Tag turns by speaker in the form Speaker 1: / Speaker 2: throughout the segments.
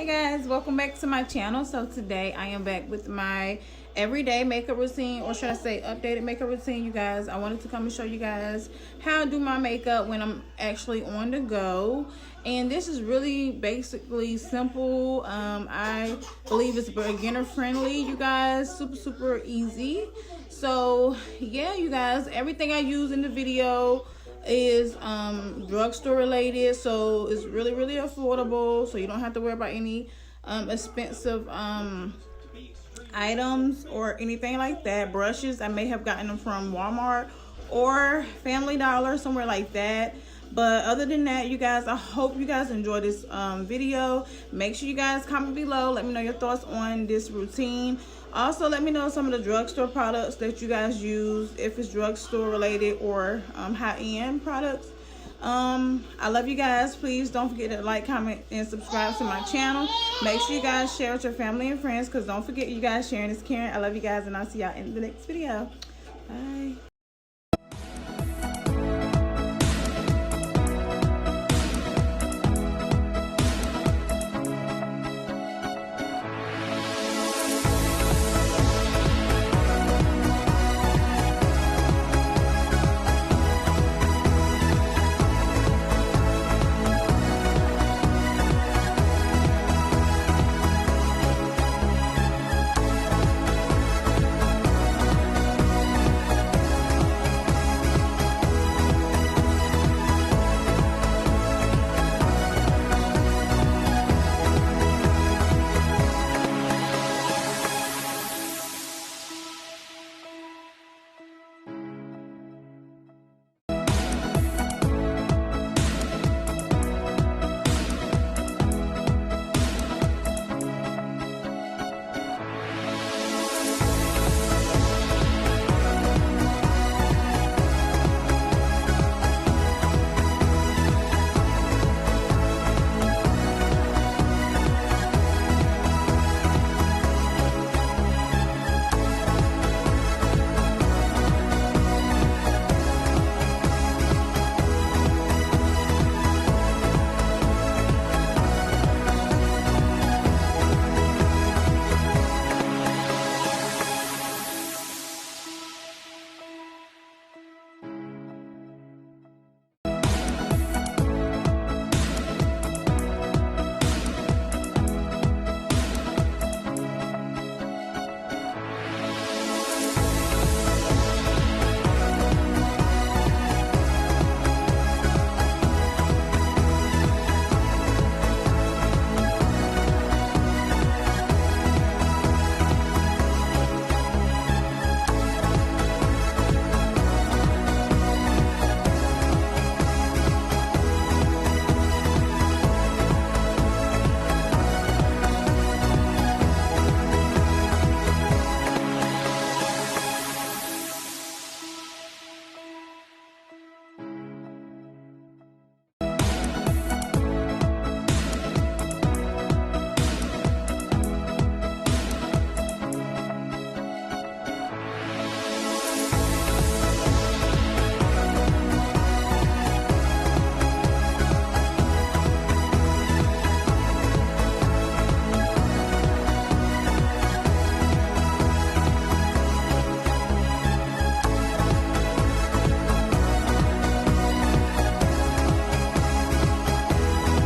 Speaker 1: Hey guys, welcome back to my channel. So today I am back with my everyday makeup routine, or should I say updated makeup routine. You guys, I wanted to come and show you guys how I do my makeup when I'm actually on the go. And this is really basically simple. I believe it's beginner friendly, you guys. Super easy. So yeah, you guys, everything I use in the video is drugstore related, so it's really affordable, so you don't have to worry about any expensive items or anything like that. Brushes, I may have gotten them from Walmart or Family Dollar, somewhere like that. But other than that, you guys, I hope you guys enjoy this video. Make sure you guys comment below, let me know your thoughts on this routine. Also, let me know some of the drugstore products that you guys use, if it's drugstore related or high-end products. I love you guys. Please don't forget to like, comment, and subscribe to my channel. Make sure you guys share with your family and friends, because don't forget, you guys sharing is caring. I love you guys, and I'll see y'all in the next video. Bye.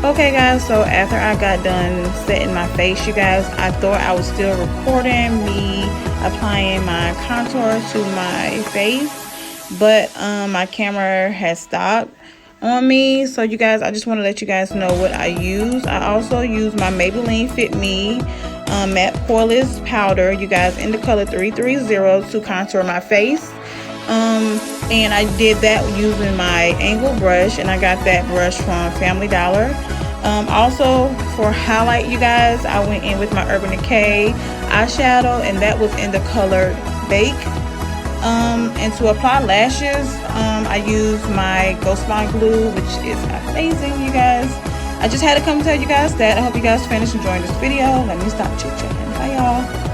Speaker 1: Okay guys, so after I got done setting my face, you guys, I thought I was still recording me applying my contour to my face, but my camera has stopped on me. So you guys, I just want to let you guys know what I use. I also use my Maybelline Fit Me matte poreless powder, you guys, in the color 330 to contour my face. And I did that using my angle brush, and I got that brush from Family Dollar. Also for highlight, you guys, I went in with my Urban Decay eyeshadow, and that was in the color Bake. And to apply lashes, I use my Ghost Bond glue, which is amazing, you guys. I just had to come tell you guys that. I hope you guys finished enjoying this video. Let me stop chit-chatting. Bye, y'all.